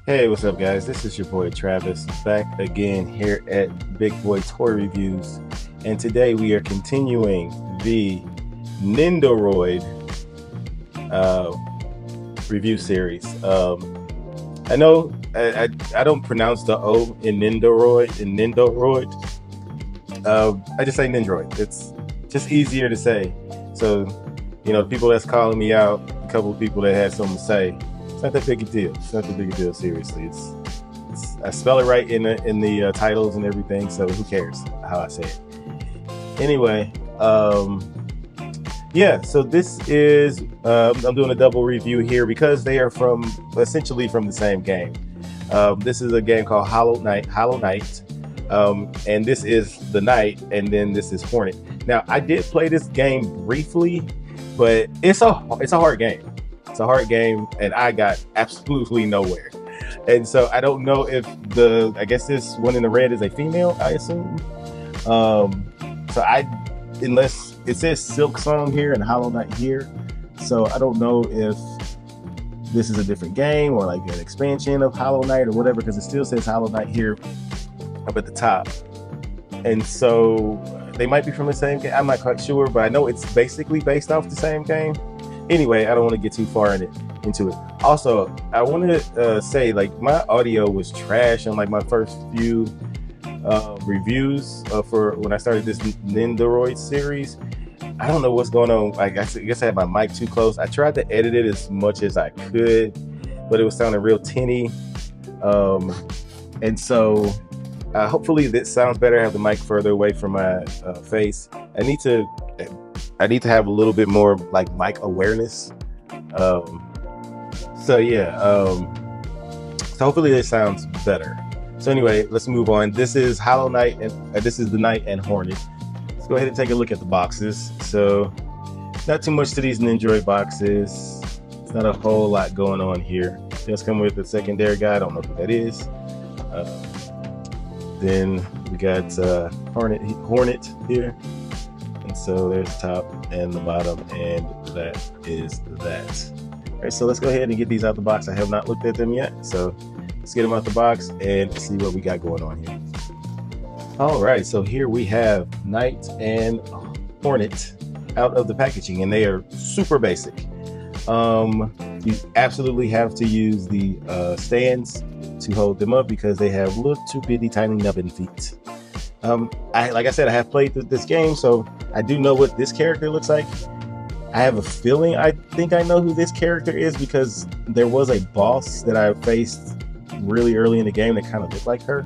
Hey, what's up, guys? This is your boy Travis back again here at Big Boy Toy Reviews, and today we are continuing the Nendoroid uh, review series. I know I don't pronounce the O in Nendoroid. I just say Nendoroid. It's just easier to say. So, people that's calling me out, a couple of people that had something to say. It's not that big a deal. It's not that big a deal. Seriously, it's I spell it right in the titles and everything. So who cares how I say it? Anyway, yeah. So this is I'm doing a double review here because they are essentially from the same game. This is a game called Hollow Knight. And this is the Knight, and then this is Hornet. Now, I did play this game briefly, but it's a hard game. It's a hard game, and I got absolutely nowhere. And so I don't know if I guess this one in the red is a female, I assume. Unless it says Silk Song here and Hollow Knight here, so I don't know if this is a different game or like an expansion of Hollow Knight or whatever, because it still says Hollow Knight here up at the top. And so they might be from the same game. I'm not quite sure, but I know it's basically based off the same game. Anyway, I don't want to get too far into it. Also, I want to say, like, my audio was trash on like my first few reviews for when I started this Nendoroid series. I don't know what's going on. I guess I had my mic too close. I tried to edit it as much as I could, but it was sounding real tinny. And so hopefully this sounds better. I have the mic further away from my face. I need to have a little bit more like mic awareness. So yeah. So hopefully this sounds better. So anyway, let's move on. This is Hollow Knight, and this is the Knight and Hornet. Let's go ahead and take a look at the boxes. So not too much to these Nendoroid boxes. It's not a whole lot going on here. Just come with the secondary guy. I don't know who that is. Then we got Hornet here. And so there's the top and the bottom, and that is that. All right, so let's go ahead and get these out the box. I have not looked at them yet, so let's get them out the box and see what we got going on here. All right, so here we have Knight and Hornet out of the packaging, and they are super basic. You absolutely have to use the stands to hold them up because they have little bitty tiny nubbin feet. Like I said, I have played this game, so I do know what this character looks like. I have a feeling I think I know who this character is because there was a boss that I faced really early in the game that kind of looked like her.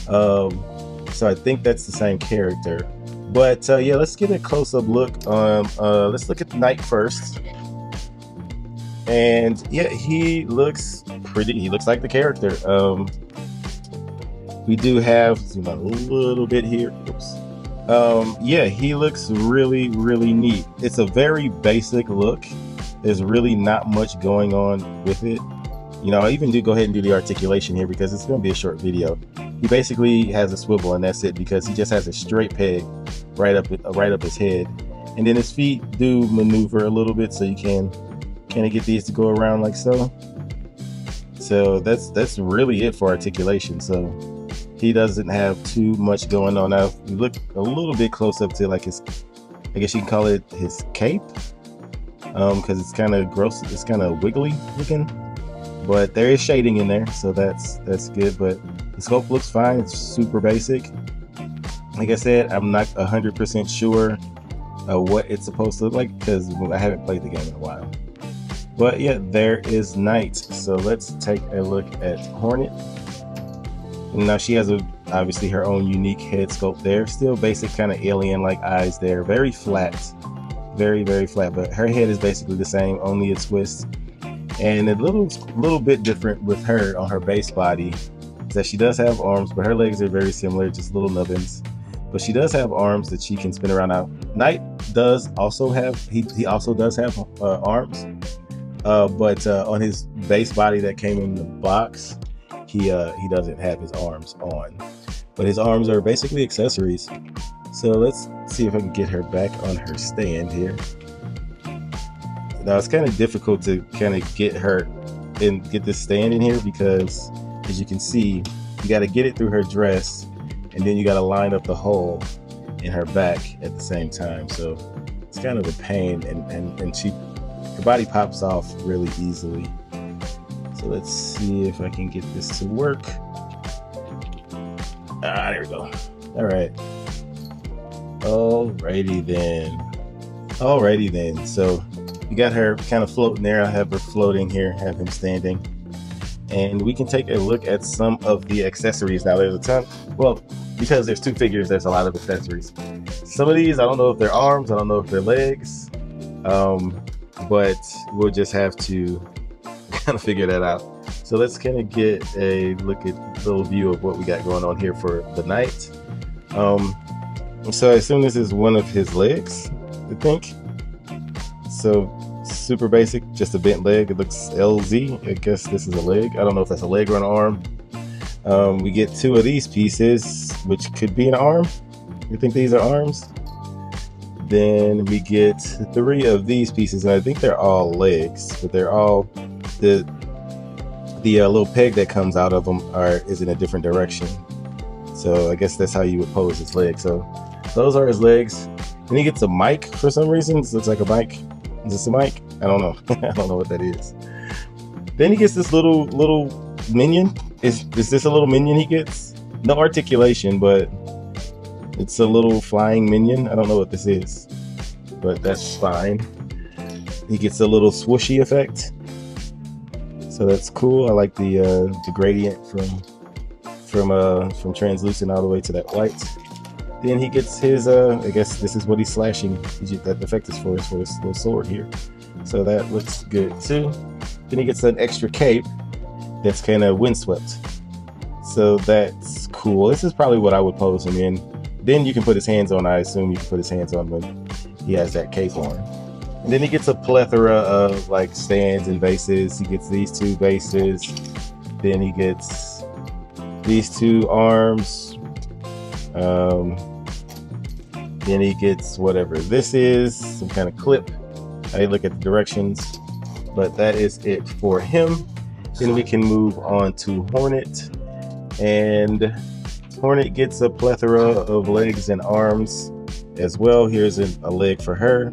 So I think that's the same character. But yeah, let's get a close-up look. Let's look at the Knight first. And yeah, he looks like the character. We do have, zoom out a little bit here. Oops. Yeah, he looks really, really neat. It's a very basic look. There's really not much going on with it. I even do go ahead and do the articulation here because it's going to be a short video. He basically has a swivel, and that's it, because he just has a straight peg right up his head. And then his feet do maneuver a little bit, so you can kind of get these to go around like so. So that's really it for articulation. So he doesn't have too much going on. Now, if you look a little bit close up to like his, I guess you can call it his cape, because it's kind of gross. It's kind of wiggly looking, but there is shading in there, so that's good. But the scope looks fine. It's super basic. Like I said, I'm not 100% sure what it's supposed to look like because I haven't played the game in a while. But yeah, there is Knight. So let's take a look at Hornet. Now she has obviously her own unique head sculpt there. Still basic kind of alien-like eyes there. Very flat. Very, very flat. But her head is basically the same, only a twist. And a little bit different with her on her base body is that she does have arms, but her legs are very similar, just little nubbins. But she does have arms that she can spin around. Now, Knight does also have, he also does have arms. But on his base body that came in the box, he doesn't have his arms on, but his arms are basically accessories. So let's see if I can get her back on her stand here. Now it's kind of difficult to kind of get her and get this stand in here because, as you can see, you got to get it through her dress, and then you got to line up the hole in her back at the same time. So it's kind of a pain, and her body pops off really easily. So let's see if I can get this to work. Ah, there we go. All right. Alrighty then. So you got her kind of floating there. I have her floating here, have him standing. And we can take a look at some of the accessories. Now there's a ton. Well, because there's two figures, there's a lot of accessories. Some of these, I don't know if they're arms, I don't know if they're legs. But we'll just have to kind of figure that out. So let's kind of get a little view of what we got going on here for the night. So I assume this is one of his legs, I think. So super basic, just a bent leg. It looks LZ. I guess this is a leg. I don't know if that's a leg or an arm. We get two of these pieces, which could be an arm. You think these are arms? Then we get three of these pieces, and I think they're all legs, but they're all the little peg that comes out of them is in a different direction. So I guess that's how you would pose his leg. So those are his legs. Then he gets a mic for some reason. This looks like a mic. Is this a mic? I don't know. I don't know what that is. Then he gets this little minion. Is this a little minion he gets? No articulation, but it's a little flying minion. I don't know what this is, but that's fine. He gets a little swooshy effect, so that's cool. I like the gradient from translucent all the way to that white. Then he gets his I guess this is what he's slashing. That effect is for his little sword here, so that looks good too. Then he gets an extra cape that's kind of windswept, so that's cool. This is probably what I would pose him in. Then you can put his hands on. I assume you can put his hands on when he has that cape on. And then he gets a plethora of like stands and bases. He gets these two bases. Then he gets these two arms. Then he gets whatever this is, some kind of clip. I look at the directions, but that is it for him. Then we can move on to Hornet, and Hornet gets a plethora of legs and arms as well. Here's a leg for her.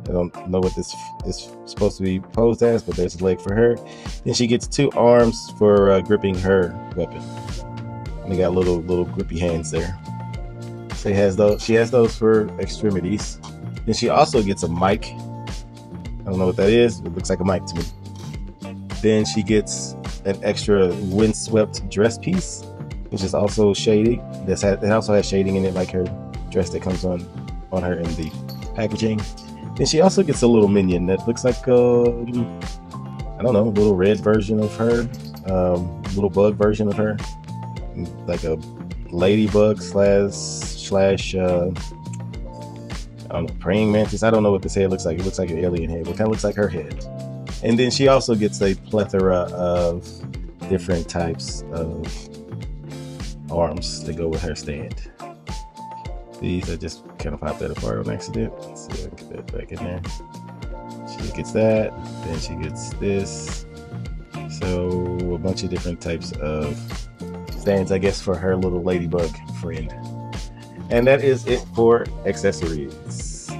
I don't know what this is supposed to be posed as, but there's a leg for her. Then she gets two arms for gripping her weapon. And they got little grippy hands there. So she has those for extremities. Then she also gets a mic. I don't know what that is. It looks like a mic to me. Then she gets an extra windswept dress piece, which is also shady. It also has shading in it, like her dress that comes on her in the packaging. Then she also gets a little minion that looks like I don't know, a little red version of her, little bug version of her, like a ladybug slash I don't know, praying mantis. I don't know what this head looks like. It looks like an alien head. It kind of looks like her head. And then she also gets a plethora of different types of arms that go with her stand. These I just kind of popped that apart on accident. Let's see if I can get that back in there. She gets that, then she gets this. So a bunch of different types of stands, I guess, for her little ladybug friend. And that is it for accessories.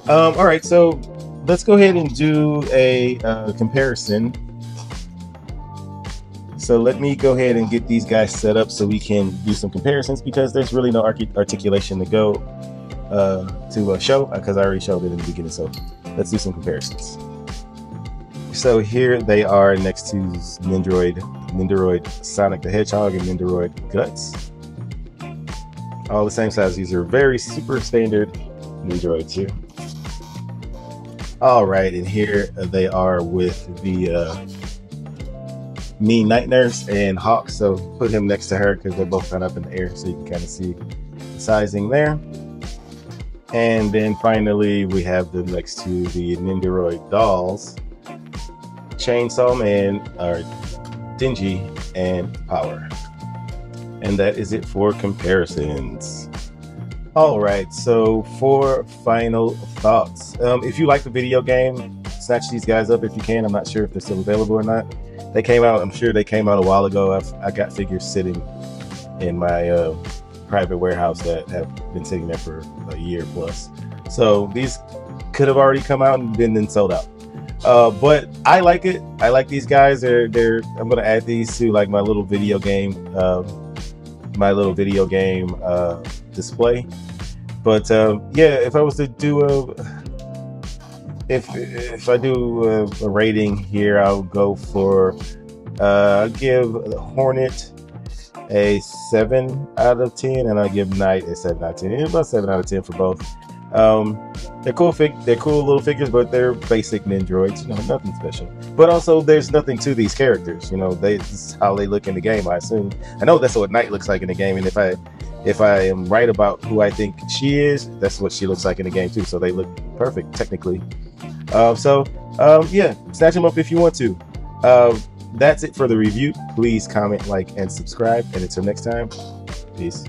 All right, so let's go ahead and do a comparison. So let me go ahead and get these guys set up so we can do some comparisons, because there's really no articulation to go to show, because I already showed it in the beginning. So let's do some comparisons. So here they are next to Nendoroid Sonic the Hedgehog and Nendoroid Guts. All the same size. These are very super standard Nendoroids here. All right, and here they are with the Mean Night Nurse and Hawk. So put him next to her because they're both kind of up in the air, so you can kind of see the sizing there. And then finally we have them next to the Nendoroid dolls, Chainsaw Man, or Dingy, and Power. And that is it for comparisons. All right, so for final thoughts, if you like the video game, snatch these guys up if you can. I'm not sure if they're still available or not. They came out, I'm sure they came out a while ago. I got figures sitting in my private warehouse that have been sitting there for a year plus. So these could have already come out and been then sold out. But I like it. I like these guys. I'm gonna add these to like my little video game display. But yeah, if I was to do if I do a rating here, I'll go for I'll give Hornet a 7 out of 10, and I'll give Knight a 7 out of 10. About 7 out of 10 for both. They're cool little figures, but they're basic Nendoroids, you know, nothing special. But also, there's nothing to these characters, you know. This is how they look in the game, I assume. I know that's what Knight looks like in the game, and if I am right about who I think she is, that's what she looks like in the game too. So they look perfect technically. Yeah, snatch them up if you want to. That's it for the review. Please comment, like, and subscribe. And until next time, peace.